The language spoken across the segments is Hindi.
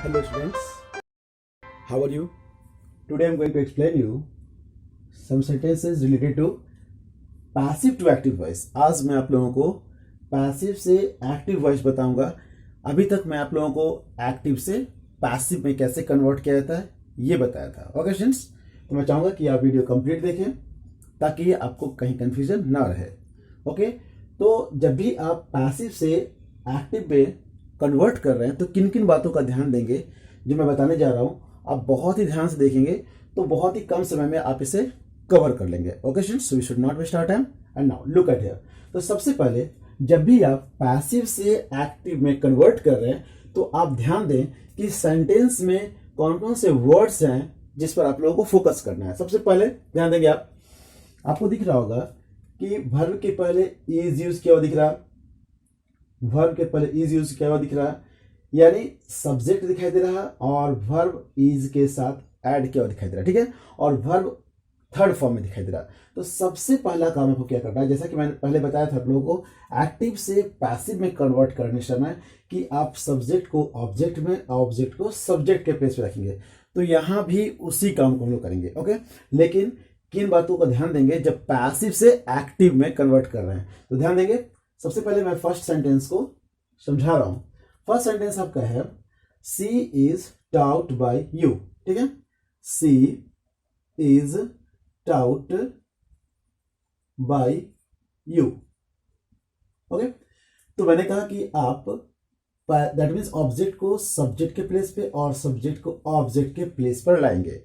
Hello students, how are you? Today I am going to explain you some sentences related to passive to active voice. आज मैं आप लोगों को पैसिव से एक्टिव वॉइस बताऊंगा। अभी तक मैं आप लोगों को एक्टिव से पैसिव में कैसे कन्वर्ट किया जाता है ये बताया था। ओके स्टूडेंट्स, तो मैं चाहूंगा कि आप वीडियो कंप्लीट देखें ताकि आपको कहीं कंफ्यूजन ना रहे। ओके, तो जब भी आप पैसिव से एक्टिव में कन्वर्ट कर रहे हैं तो किन किन बातों का ध्यान देंगे जो मैं बताने जा रहा हूं, आप बहुत ही ध्यान से देखेंगे तो बहुत ही कम समय में आप इसे कवर कर लेंगे। Okay students, so we should not waste our time and now look at here. तो सबसे पहले जब भी आप पैसिव से एक्टिव में कन्वर्ट कर रहे हैं तो आप ध्यान दें कि सेंटेंस में कौन कौन से वर्ड्स हैं जिस पर आप लोगों को फोकस करना है। सबसे पहले ध्यान देंगे आपको दिख रहा होगा कि वर्ब के पहले इज यूज किया हुआ दिख रहा, वर्ब के पहले इज यूज किया हुआ दिख रहा, यानी सब्जेक्ट दिखाई दे रहा और वर्ब इज के साथ ऐड किया हुआ दिखाई दे रहा। ठीक है, और वर्ब थर्ड फॉर्म में दिखाई दे रहा। तो सबसे पहला काम आपको क्या करना है, जैसा कि मैंने पहले बताया था आप लोगों को, एक्टिव से पैसिव में कन्वर्ट करने समय कि आप सब्जेक्ट को ऑब्जेक्ट में, ऑब्जेक्ट को सब्जेक्ट के प्लेस पे रखेंगे। तो यहां भी उसी काम को हम लोग करेंगे। ओके, लेकिन किन बातों का ध्यान देंगे जब पैसिव से एक्टिव में कन्वर्ट कर रहे हैं, तो ध्यान देंगे। सबसे पहले मैं फर्स्ट सेंटेंस को समझा रहा हूं। फर्स्ट सेंटेंस आपका है she is taught by you. ठीक है, she is taught by you. Okay, तो मैंने कहा कि आप दैट मीन्स ऑब्जेक्ट को सब्जेक्ट के प्लेस पे और सब्जेक्ट को ऑब्जेक्ट के प्लेस पर लाएंगे।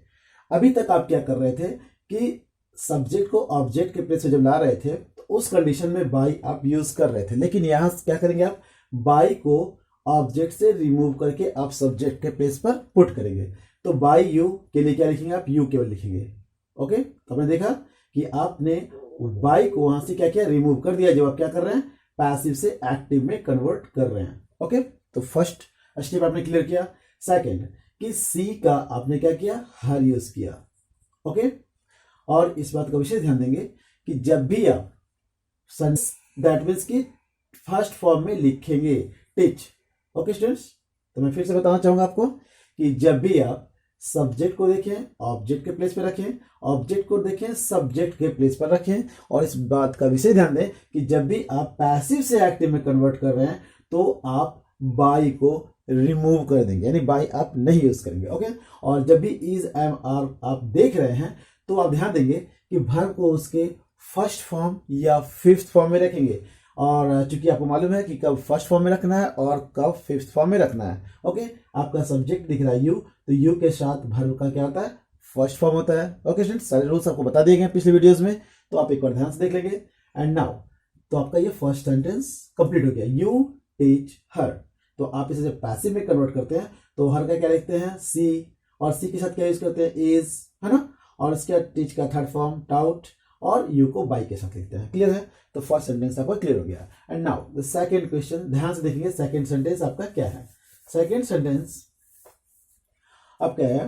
अभी तक आप क्या कर रहे थे कि सब्जेक्ट को ऑब्जेक्ट के प्लेस पे जब ला रहे थे तो उस कंडीशन में बाय आप यूज कर रहे थे, लेकिन यहां क्या करेंगे, आप बाय को ऑब्जेक्ट से रिमूव करके आप सब्जेक्ट के प्लेस पर पुट करेंगे। तो बाय यू के लिए क्या लिखेंगे, आप यू केवल लिखेंगे। ओके, तो आपने देखा कि आपने बाय को वहां से क्या किया, रिमूव कर दिया जब आप क्या कर रहे हैं, पैसिव से एक्टिव में कन्वर्ट कर रहे हैं। ओके, तो फर्स्ट स्टेप आपने क्लियर किया। सेकंड कि सी का आपने क्या किया, हर यूज किया। ओके, और इस बात का विशेष ध्यान देंगे कि जब भी आप दैट मीन्स की फर्स्ट फॉर्म में लिखेंगे टीच। ओके स्टूडेंट्स, तो मैं फिर से बताना चाहूंगा आपको कि जब भी आप सब्जेक्ट को देखें ऑब्जेक्ट के प्लेस पे रखें, ऑब्जेक्ट को देखें सब्जेक्ट के प्लेस पर रखें, और इस बात का विशेष ध्यान दें कि जब भी आप पैसिव से एक्टिव में कन्वर्ट कर रहे हैं तो आप बाय को रिमूव कर देंगे, यानी बाय आप नहीं यूज करेंगे। ओके, और जब भी इज एम आर आप देख रहे हैं तो आप ध्यान देंगे कि वर्ब को उसके फर्स्ट फॉर्म या फिफ्थ फॉर्म में रखेंगे, और चूंकि आपको मालूम है कि कब फर्स्ट फॉर्म में रखना है और कब फिफ्थ फॉर्म में रखना है। ओके, आपका सब्जेक्ट दिख रहा है यू, तो यू के साथ वर्ब का क्या होता है, फर्स्ट फॉर्म होता है। ओके स्टूडेंट्स, सारे रूल्स आपको बता दिए गए पिछले वीडियोस में, तो आप एक बार ध्यान से देख लेंगे। एंड नाउ तो आपका ये फर्स्ट सेंटेंस कंप्लीट हो गया, यू टीच हर। तो आप इसे जब पैसिव में कन्वर्ट करते हैं तो हर का क्या लिखते हैं, सी, और सी के साथ क्या यूज करते हैं, इज, है ना, और इसका टीच का थर्ड फॉर्म टाउट, और यू को बाई के साथ लिखते हैं। क्लियर है, तो फर्स्ट सेंटेंस आपका क्लियर हो गया। And now the second question, ध्यान से देखेंगे सेकंड सेंटेंस आपका क्या है। सेकंड सेंटेंस आपका है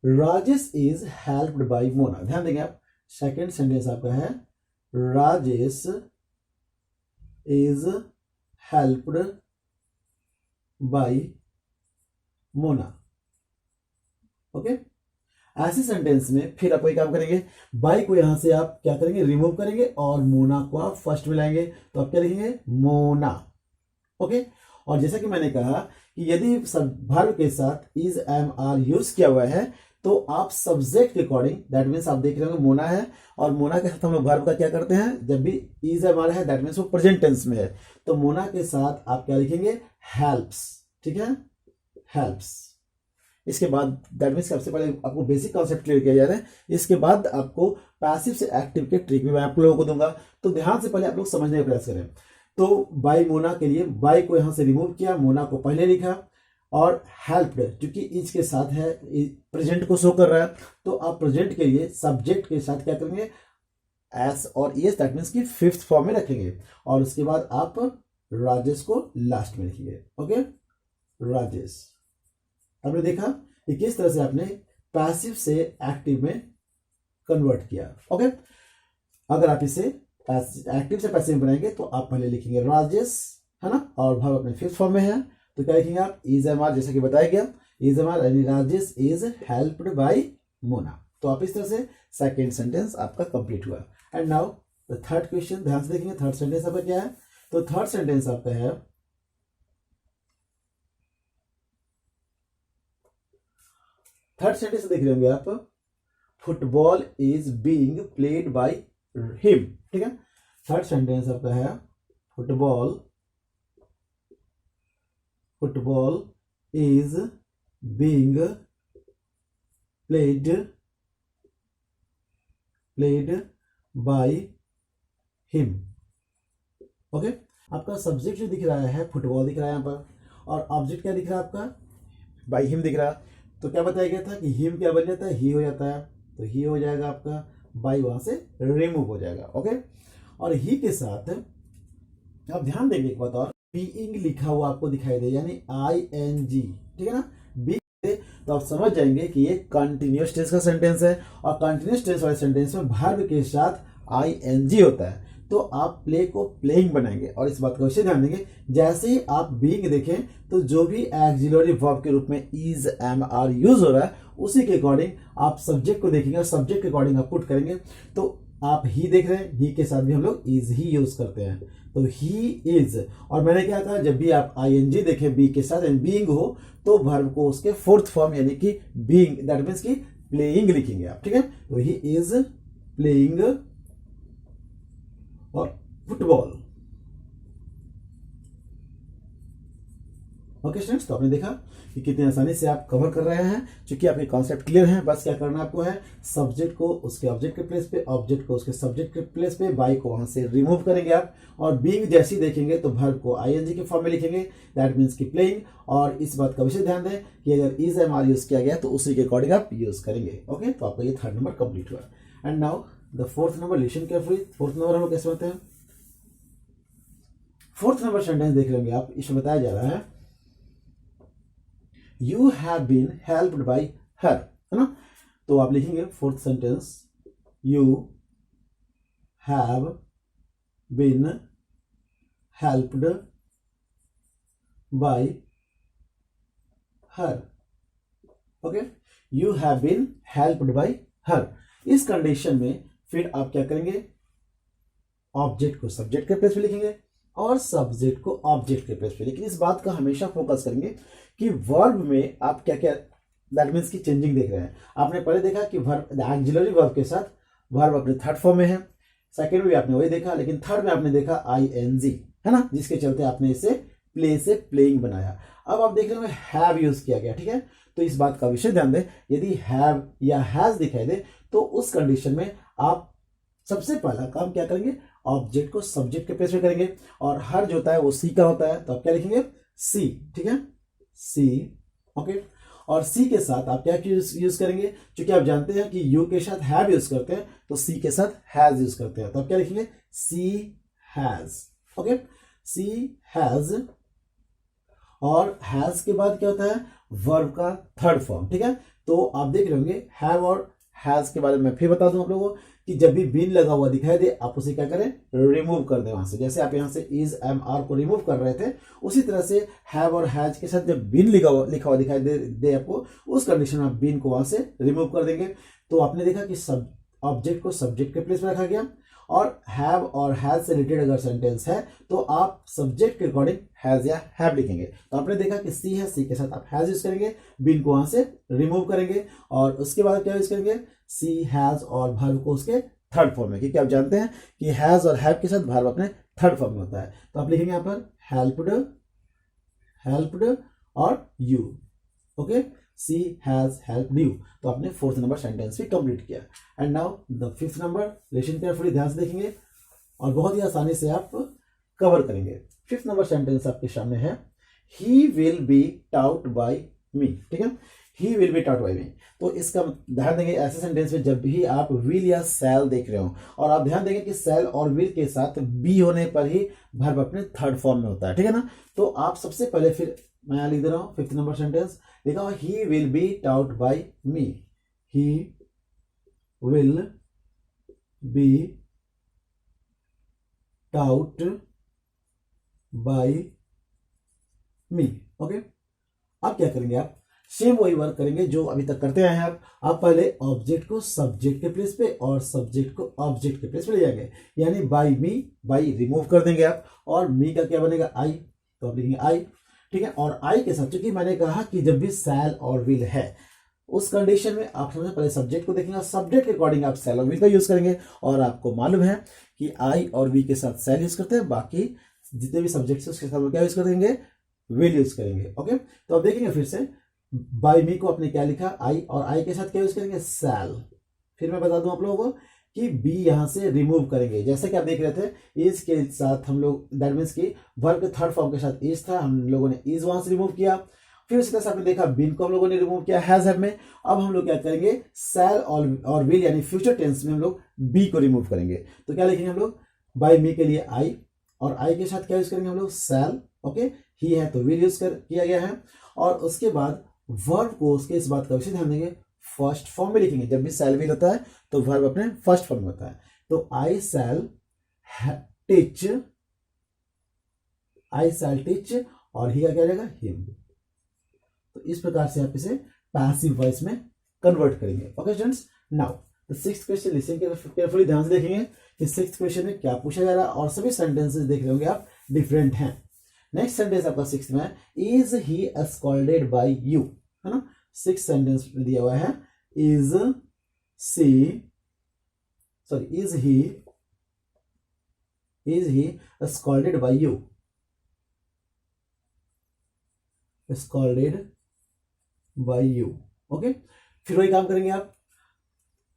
Rajesh is helped bye Mona. ध्यान देंगे आप, सेकंड सेंटेंस आपका है Rajesh is helped bye Mona. Okay, ऐसे सेंटेंस में फिर आप वही काम करेंगे, बाय को यहां से आप क्या करेंगे, रिमूव करेंगे, और मोना को आप फर्स्ट में लाएंगे, तो आप क्या लिखेंगे, मोना। ओके, और जैसा कि मैंने कहा कि यदि वर्ब के साथ इज एम आर यूज किया हुआ है तो आप सब्जेक्ट के अकॉर्डिंग, दैट मीन्स आप देख रहे हो मोना है और मोना के साथ हम लोग वर्ब का क्या करते हैं, जब भी इज एम आर है दैट मीन्स वो प्रेजेंट टेंस में है, तो मोना के साथ आप क्या लिखेंगे, हेल्प्स। ठीक है, हेल्प्स। इसके बाद दैट मीन्स सबसे पहले आपको बेसिक कॉन्सेप्ट क्लियर किया जा रहा है, इसके बाद आपको पैसिव से एक्टिव के ट्रिक भी मैं आप लोगों को दूंगा, तो ध्यान से पहले आप लोग समझने का प्रयास करें। तो बाय मोना के लिए बाय को यहां से रिमूव किया, मोना को पहले लिखा, और हेल्प्ड क्योंकि इज के साथ है, प्रेजेंट को शो कर रहा है, तो आप प्रेजेंट के लिए सब्जेक्ट के साथ क्या करेंगे, एस और एस, दैट मीन्स की फिफ्थ फॉर्म में रखेंगे, और उसके बाद आप राजेश को लास्ट में लिखेंगे। ओके, राजेश। आपने देखा कि किस तरह से आपने पैसिव से एक्टिव में कन्वर्ट किया। ओके, अगर आप इसे एक्टिव से पैसिव में बनाएंगे तो आप पहले लिखेंगे राजेश, है ना, और वर्ब अपने फिफ्थ फॉर्म में है तो क्या लिखेंगे आप, इज एम आर, जैसा कि बताया गया, इज एम आर यानी Rajesh is helped bye Mona. तो आप इस तरह से सेकेंड सेंटेंस आपका कंप्लीट हुआ। And now the third question, ध्यान से देखेंगे थर्ड सेंटेंस आपका क्या है। तो थर्ड सेंटेंस आपका है, थर्ड सेंटेंस देख रहे होंगे आप, football is being played by him. ठीक है, थर्ड सेंटेंस आपका है football is being played by him. Okay, आपका सब्जेक्ट जो दिख रहा है फुटबॉल दिख रहा है यहाँ पर, और ऑब्जेक्ट क्या दिख रहा है आपका, बाय हिम दिख रहा है। तो क्या बताया गया था कि हिम क्या बन जाता है, ही हो जाता है, तो ही हो जाएगा आपका, बाय वहां से रिमूव हो जाएगा। ओके, और ही के साथ आप ध्यान देंगे एक बात और, बीइंग लिखा हुआ आपको दिखाई दे, यानी ING, ठीक है ना, बी, तो आप समझ जाएंगे कि ये कंटिन्यूअस टेंस का सेंटेंस है, और कंटिन्यूअस टेंस वाले सेंटेंस में वर्ब के साथ ING होता है। तो आप प्ले को प्लेइंग बनाएंगे, और इस बात को अवश्य ध्यान देंगे, जैसे ही आप बीइंग देखें तो जो भी एक्सिलरी वर्ब के रूप में इज एम आर यूज हो रहा है, उसी के अकॉर्डिंग आप सब्जेक्ट को देखेंगे और सब्जेक्ट के अकॉर्डिंग आप पुट करेंगे। तो आप ही देख रहे हैं, ही के साथ भी हम लोग इज ही यूज करते हैं, तो ही इज। और मैंने क्या कहा, जब भी आप ING देखें बी के साथ एंड बीइंग हो, तो वर्ब को उसके फोर्थ फॉर्म यानी कि बीइंग, दैट मीन्स की प्लेइंग लिखेंगे आप। ठीक है, तो ही इज प्लेइंग और फुटबॉल। ओके स्टूडेंट्स, तो आपने देखा कि कितनी आसानी से आप कवर कर रहे हैं। क्योंकि आपके कॉन्सेप्ट क्लियर हैं, बस क्या करना आपको है, सब्जेक्ट को उसके ऑब्जेक्ट के प्लेस पे, ऑब्जेक्ट को उसके सब्जेक्ट के प्लेस पे, बाय को वहां से रिमूव करेंगे आप, और बीइंग जैसी देखेंगे तो वर्ब को ING के फॉर्म में लिखेंगे, दैट मीन्स की प्लेइंग। और इस बात का विशेष ध्यान दें कि अगर इज एम आर यूज किया गया तो उसी के अकॉर्डिंग आप यूज करेंगे। ओके, तो आपका ये थर्ड नंबर कंप्लीट हुआ। And now the fourth number, listen carefully. Fourth number हम लोग कैसे होते हैं, फोर्थ नंबर सेंटेंस देख लेंगे आप, इसमें बताया जा रहा है you have been helped by her, है ना। तो आप लिखेंगे fourth sentence, you have been helped by her. Okay, you have been helped by her. इस कंडीशन में फिर आप क्या करेंगे, ऑब्जेक्ट को सब्जेक्ट के प्लेस पे लिखेंगे और सब्जेक्ट को ऑब्जेक्ट के प्लेस पे। लेकिन इस बात का हमेशा फोकस करेंगे कि वर्ब में आप क्या क्या, दैट मीन्स की चेंजिंग देख रहे हैं। आपने पहले देखा कि वर्ब एक्सिलरी वर्ब के साथ वर्ब अपने थर्ड फॉर्म में है, सेकंड में भी आपने वही देखा, लेकिन थर्ड में आपने देखा ING, है ना, जिसके चलते आपने इसे प्ले से प्लेइंग बनाया। अब आप देख रहे हो हैव यूज किया गया। ठीक है, तो इस बात का विशेष ध्यान दें, यदि हैव या हैज दिखाई दे तो उस कंडीशन में आप सबसे पहला काम क्या करेंगे, ऑब्जेक्ट को सब्जेक्ट के प्लेस पे करेंगे, और हर जो होता है वो सी का होता है, तो आप क्या लिखेंगे, सी। ठीक है, सी। ओके, और सी के साथ आप क्या यूज करेंगे, क्योंकि आप जानते हैं कि यू के साथ हैव यूज करते हैं, तो सी के साथ हैज यूज करते हैं, तो आप क्या लिखेंगे, she has. Okay, she has. और हैज के बाद क्या होता है, वर्ब का थर्ड फॉर्म। ठीक है, तो आप देख रहे होंगे हैव और हैज के बारे में फिर बता दूं आप लोगों को कि जब भी बीन लगा हुआ दिखाई दे आप उसे क्या करें, रिमूव कर दें वहां से। जैसे आप यहां से इज एम आर को रिमूव कर रहे थे, उसी तरह से हैव और हैज के साथ जब बीन लिखा हुआ दिखाई दे आपको, उस कंडीशन में आप बीन को वहां से रिमूव कर देंगे। तो आपने देखा कि सब ऑब्जेक्ट को सब्जेक्ट के प्लेस में रखा गया, और हैव और हैज से रिलेटेड अगर सेंटेंस है तो आप सब्जेक्ट के अकॉर्डिंग हैज या हैव लिखेंगे। तो आपने देखा कि सी है, सी के साथ आप हैज यूज करेंगे, बीन को वहां से रिमूव करेंगे, और उसके बाद क्या यूज करेंगे, सी हैज और वर्ब को उसके थर्ड फॉर्म में, क्योंकि आप जानते हैं कि हैज और हैव के साथ वर्ब अपने थर्ड फॉर्म में होता है। तो आप लिखेंगे यहां पर हेल्प्ड और you. Okay, she has helped you. तो आपने फोर्थ नंबर सेंटेंस भी कंप्लीट किया। And now the fifth number, listen carefully, ध्यान से देखेंगे और बहुत ही आसानी से आप कवर करेंगे। फिफ्थ नंबर सेंटेंस आपके सामने है, he will be taught by me. ठीक है, he will be taught by me. तो इसका ध्यान देंगे ऐसे सेंटेंस में जब भी आप विल या सेल देख रहे हो, और आप ध्यान देंगे कि सेल और विल के साथ बी होने पर ही वर्ब अपने थर्ड फॉर्म में होता है। ठीक है ना, तो आप सबसे पहले, फिर मैं यहां लिख दे रहा हूं फिफ्थ नंबर सेंटेंस, लिखा हुआ he will be taught by me. He will be taught by me. Okay, अब क्या करेंगे आप, सेम वही वर्क करेंगे जो अभी तक करते आए हैं आप पहले ऑब्जेक्ट को सब्जेक्ट के प्लेस पे और सब्जेक्ट को ऑब्जेक्ट के प्लेस पे ले जाएंगे, यानी बाई मी, बाई रिमूव कर देंगे आप, और मी का क्या बनेगा आई, तो आप लिखेंगे आई, ठीक है। और आई के साथ, क्योंकि मैंने कहा कि जब भी सैल और विल है उस कंडीशन में आप सबसे पहले सब्जेक्ट को देखेंगे और सब्जेक्ट के अकॉर्डिंग आप सैल और विल का यूज करेंगे, और आपको मालूम है कि आई और वी के साथ सैल यूज करते हैं, बाकी जितने भी सब्जेक्ट है उसके साथ क्या यूज करेंगे, विल यूज करेंगे। ओके, तो अब देखेंगे फिर से, बाई मी को आपने क्या लिखा आई, और आई के साथ क्या यूज करेंगे, सैल। फिर मैं बता दूं आप लोगों को कि बी यहां से रिमूव करेंगे, जैसे कि आप देख रहे थे इज के साथ हम लोग, दैट मीन्स की वर्ब के थर्ड फॉर्म के साथ इज था, हम लोगों ने इज वहां से रिमूव किया। फिर उसी तरह से आपने देखा बिन को हम लोगों ने रिमूव किया हैज हैव में। अब हम लोग क्या करेंगे, सैल और विल यानी फ्यूचर टेंस में हम लोग बी को रिमूव करेंगे, तो क्या लिखेंगे हम लोग, बाई मी के लिए आई, और आई के साथ क्या यूज करेंगे हम लोग, सैल। ओके, ही है तो विल यूज किया गया है, और उसके बाद वर्ब को, उसके इस बात का विषय ध्यान देंगे, फर्स्ट फॉर्म में लिखेंगे। जब भी सैल विल होता है तो वर्ब अपने फर्स्ट फॉर्म में होता है, तो आई सैल टीच, आई सैल टीच, और ही का क्या रहेगा, हिम। तो इस प्रकार से आप इसे पैसिव वॉइस में कन्वर्ट करेंगे। Okay students, now the sixth question listen carefully, ध्यान से देखेंगे कि सिक्स्थ क्वेश्चन में क्या पूछा जा रहा है, और सभी सेंटेंसेस देख रहे होंगे आप डिफरेंट हैं। नेक्स्ट सेंटेंस आपका सिक्स्थ में, is he scolded by you, है ना। सिक्स सेंटेंस में दिया हुआ है, is he scolded by you, scolded by you. Okay, फिर वही काम करेंगे आप,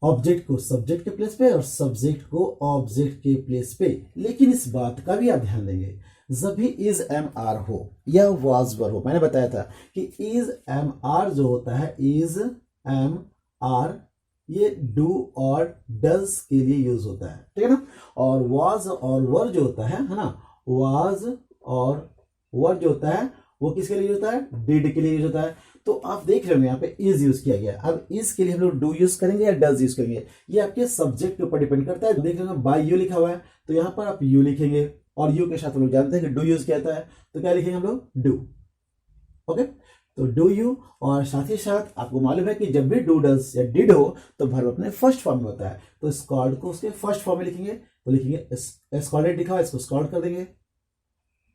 ऑब्जेक्ट को सब्जेक्ट के प्लेस पे और सब्जेक्ट को ऑब्जेक्ट के प्लेस पे। लेकिन इस बात का भी आप ध्यान देंगे, जब भी इज एम आर हो या वाज वर हो, मैंने बताया था कि इज एम आर जो होता है, इज एम आर, ये डू और डज के लिए यूज होता है, ठीक है ना। और वाज और वर जो होता है ना, वाज और वर जो होता है वो किसके लिए यूज होता है, डिड के लिए यूज होता है। तो आप देख रहे हो यहाँ पे इज यूज किया गया। अब इज के लिए हम लोग डू यूज करेंगे या डज यूज करेंगे, ये आपके सब्जेक्ट के ऊपर डिपेंड करता है। देख रहे हो बाय यू लिखा हुआ है, तो यहाँ पर आप यू लिखेंगे, और यू के साथ हम लोग जानते हैं कि डू यूज किया जाता है, तो क्या लिखेंगे हम लोग, डू। ओके, तो डू यू, और साथ ही साथ आपको मालूम है कि जब भी डू डज या डिड हो तो वर्ब अपने फर्स्ट फॉर्म में होता है, तो स्कॉल्ड को उसके फर्स्ट फॉर्म में लिखेंगे, तो लिखेंगे स्कॉल्डेड लिखा हुआ है, इसको स्कॉल्ड कर देंगे,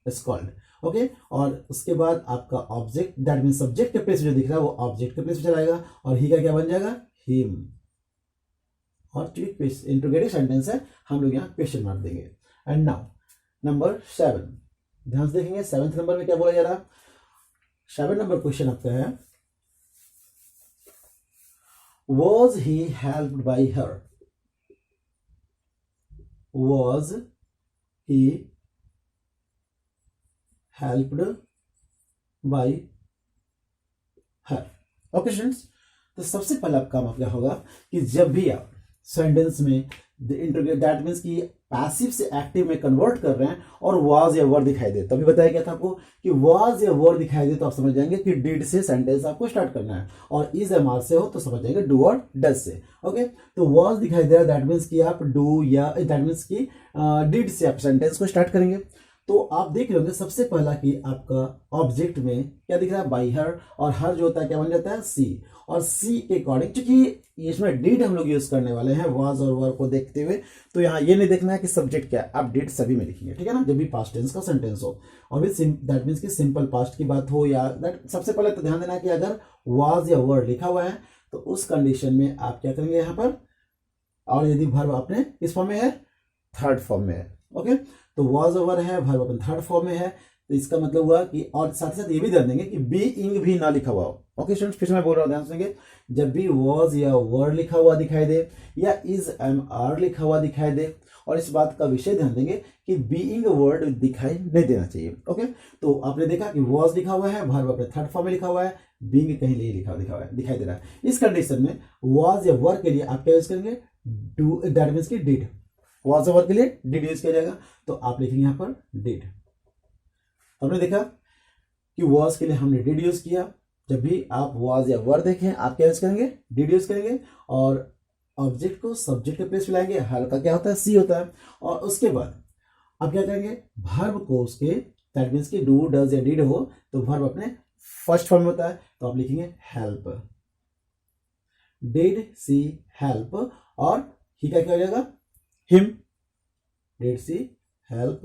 स्कॉल्ड। ओके, और उसके बाद आपका ऑब्जेक्ट, दैट मीन सब्जेक्ट के प्लेस जो दिख रहा है वो ऑब्जेक्ट के प्लेस पे चलाएगा, और ही का क्या बन जाएगा, हिम। और इंट्रोगेटिव सेंटेंस है, हम लोग यहाँ क्वेश्चन मार्क देंगे। एंड नाउ नंबर 7, ध्यान से देखेंगे 7th नंबर में क्या बोला जा रहा है। 7 नंबर क्वेश्चन आपका है, was he helped by her, was he helped by her. Okay students, तो सबसे पहला काम क्या होगा कि जब भी आप सेंटेंस में दैट मीन्स कि पैसिव से एक्टिव में कन्वर्ट कर रहे हैं और वाज या वर दिखाई दे, तभी बताया गया था आपको कि वाज या वर दिखाई दे तो आप समझ जाएंगे कि डिड से सेंटेंस आपको स्टार्ट करना है, और इज एम आर से हो तो समझ जाएंगे डू और डज से। ओके, तो वाज दिखाई दे रहा है, दैट मीन्स कि आप डू या दैट मीन्स कि डिड से आप सेंटेंस को स्टार्ट करेंगे। तो आप देख रहे होंगे सबसे पहला कि आपका ऑब्जेक्ट में क्या दिख रहा है, बाई हर, और हर जो होता है क्या बन जाता है, सी, और सी के अकॉर्डिंग क्योंकि इसमें डिड हम लोग यूज करने वाले हैं वाज और वर को देखते हुए, तो यहाँ ये नहीं देखना है कि सब्जेक्ट क्या है, आप डिड सभी में लिखेंगे, ठीक है ना, जब भी पास्ट टेंस का सेंटेंस हो, और दैट मीन्स कि सिंपल पास्ट की बात हो या दैट, सबसे पहले तो ध्यान देना है कि अगर वाज या वर लिखा हुआ है तो उस कंडीशन में आप क्या करेंगे यहाँ पर, और यदि वर्ब आपने किस फॉर्म में है, थर्ड फॉर्म में है। ओके, तो वाज ओवर है, वर्ब अपन थर्ड फॉर्म में है, तो इसका मतलब हुआ कि, और साथ ही साथ ये भी ध्यान देंगे कि बीइंग भी ना लिखा हुआ हो। ओके स्टूडेंट्स, फिर मैं बोल रहा हूँ, ध्यान सुनेंगे, जब भी वाज या वर लिखा हुआ दिखाई दे या इज एम आर लिखा हुआ दिखाई दे, और इस बात का विषय ध्यान देंगे कि बीइंग वर्ड दिखाई नहीं देना चाहिए। ओके, तो आपने देखा कि वाज लिखा हुआ है, वर्ब अपने थर्ड फॉर्म में लिखा हुआ है, बीइंग कहीं नहीं लिखा हुआ है, दिखाई दे रहा है। इस कंडीशन में वाज या वर के लिए आप क्या यूज करेंगे, डू, दैट मीन्स की डिड, वाज ओवर के लिए डिड यूज किया जाएगा, तो आप लिखेंगे यहां पर डिड। हमने देखा कि वाज के लिए हमने डिड यूज किया, जब भी आप वाज या वर देखें आप क्या यूज करेंगे, डिड यूज करेंगे, और ऑब्जेक्ट को सब्जेक्ट के प्लेस पे लाएंगे, हर का क्या होता है, सी होता है, और उसके बाद आप क्या करेंगे, वर्ब को उसके दैट मीन्स कि डू डज या डिड हो तो वर्ब अपने फर्स्ट फॉर्म में होता है, तो आप लिखेंगे हेल्प। डिड सी हेल्प, और ही का क्या हो जाएगा, him. Did she help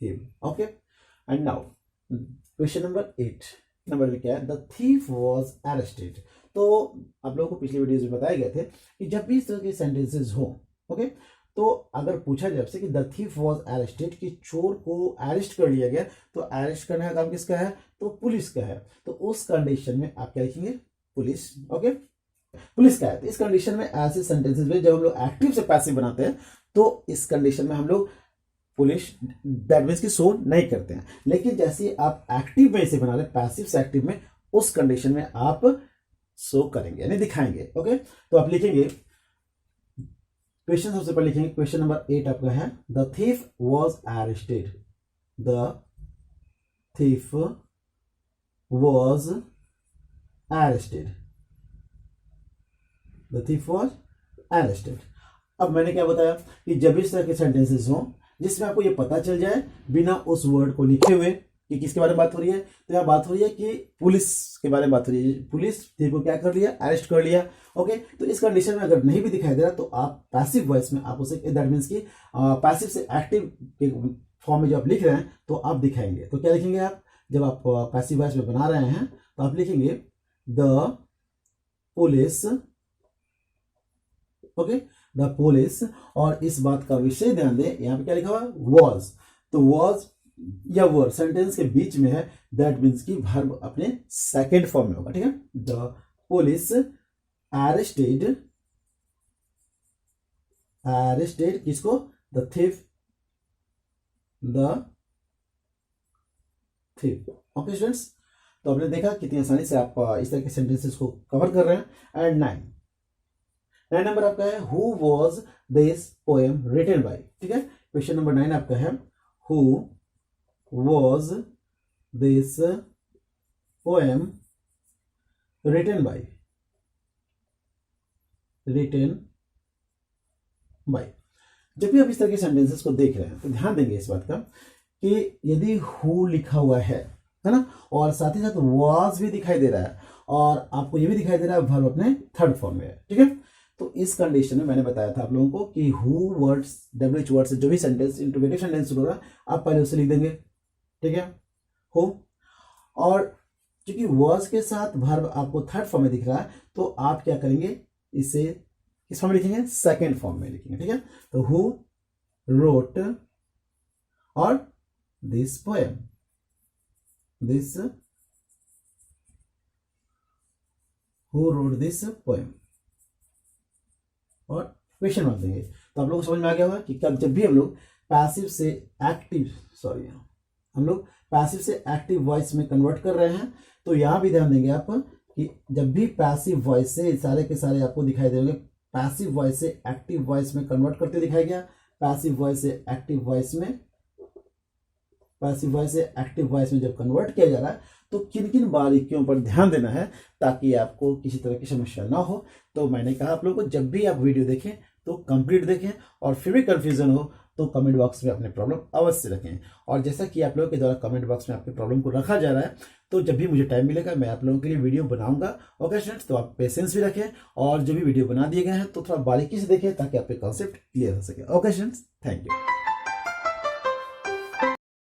him. Okay, and now question number 8 number में क्या है, द थीफ वॉज अरेस्टेड। तो आप लोगों को पिछले वीडियोज में बताए गए थे कि जब भी इस तरह के सेंटेंसेस हो, ओके, तो अगर पूछा जाए आपसे कि द थीफ वॉज अरेस्टेड, कि चोर को अरेस्ट कर लिया गया, तो अरेस्ट करने का काम किसका है, तो पुलिस का है। तो उस कंडीशन में आप क्या लिखेंगे, पुलिस। ओके, पुलिस का है। तो इस कंडीशन में ऐसे सेंटेंसेस में जब हम लोग एक्टिव से पैसिव बनाते हैं, तो इस कंडीशन में हम लोग पुलिस दैट मीन्स की शो नहीं करते हैं। लेकिन जैसे आप एक्टिव में इसे बना रहे, पैसिव से एक्टिव में, उस कंडीशन में आप शो करेंगे यानी दिखाएंगे। ओके, तो आप लिखेंगे क्वेश्चन, सबसे पहले लिखेंगे क्वेश्चन नंबर 8 आपका है, the thief was arrested. The thief was arrested. The thief was arrested. अब मैंने क्या बताया कि जब इस तरह के सेंटेंसेस हो जिसमें आपको ये पता चल जाए बिना उस वर्ड को लिखे हुए कि किसके बारे में बात हो रही है, तो यहाँ बात हो रही है कि पुलिस के बारे में बात हो रही है। पुलिस थीफ को क्या कर लिया, अरेस्ट कर लिया। ओके, तो इस कंडीशन में अगर नहीं भी दिखाई दे रहा तो आप पैसिव वॉइस में आप उसे, दैट मीन्स की पैसिव से एक्टिव के फॉर्म में जो आप लिख रहे हैं तो आप दिखाएंगे। तो क्या लिखेंगे आप, जब आप पैसिव वॉइस में बना रहे हैं तो आप लिखेंगे the police. Okay, the police, और इस बात का विषय ध्यान दें, यहाँ पे क्या लिखा हुआ है, वॉज। तो वॉज या वर्ड सेंटेंस के बीच में है, दैट मीन्स की वर्ब अपने सेकेंड फॉर्म में होगा। ठीक है, द पुलिस अरेस्टेड, अरेस्टेड किसको, the thief, the thief. Okay students, तो आपने देखा कितनी आसानी से आप इस तरह के सेंटेंसेस को कवर कर रहे हैं। एंड 9 नंबर आपका है, who was this poem written by. ठीक है, क्वेश्चन नंबर 9 आपका है, who was this poem written by, written by. जब भी आप इस तरह के सेंटेंसेस को देख रहे हैं तो ध्यान देंगे इस बात का कि यदि हु लिखा हुआ है ना, और साथ ही साथ वॉज भी दिखाई दे रहा है, और आपको ये भी दिखाई दे रहा है वर्ब अपने थर्ड फॉर्म में है। ठीक है, तो इस कंडीशन में मैंने बताया था आप लोगों को कि हु वर्ड्स, WH वर्ड से जो भी सेंटेंस इंट्रोगेटिव सेंटेंस शुरू हो रहा है आप पहले उसे लिख देंगे। ठीक है, हु, और क्योंकि वर्ड्स के साथ वर्ब आपको थर्ड फॉर्म में दिख रहा है तो आप क्या करेंगे, इसे किस फॉर्म में लिखेंगे, सेकेंड फॉर्म में लिखेंगे। ठीक है, तो हु रोट और this poem, this, who wrote this poem, और क्वेश्चन मार्क देंगे। तो आप लोगों को समझ में आ गया होगा कि कब जब भी हम लोग पैसिव से एक्टिव, हम लोग पैसिव से एक्टिव वॉइस में कन्वर्ट कर रहे हैं, तो यहां भी ध्यान देंगे आप कि जब भी पैसिव वॉइस से सारे के सारे आपको दिखाई देंगे, पैसिव वॉइस से एक्टिव वॉइस में कन्वर्ट करते दिखाई गया, पैसिव वॉइस से एक्टिव वॉइस में, पैसिव वॉइस से एक्टिव वॉइस में जब कन्वर्ट किया जा रहा है तो किन किन बारीकियों पर ध्यान देना है ताकि आपको किसी तरह की समस्या ना हो। तो मैंने कहा आप लोगों को जब भी आप वीडियो देखें तो कंप्लीट देखें, और फिर भी कंफ्यूजन हो तो कमेंट बॉक्स में अपने प्रॉब्लम अवश्य रखें। और जैसा कि आप लोगों के द्वारा कमेंट बॉक्स में आपके प्रॉब्लम को रखा जा रहा है, तो जब भी मुझे टाइम मिलेगा मैं आप लोगों के लिए वीडियो बनाऊंगा। ओके स्टूडेंट्स, तो आप पेशेंस भी रखें, और जो भी वीडियो बना दिए गए हैं तो थोड़ा बारीकी से देखें ताकि आपके कॉन्सेप्ट क्लियर हो सके। Okay students, thank you.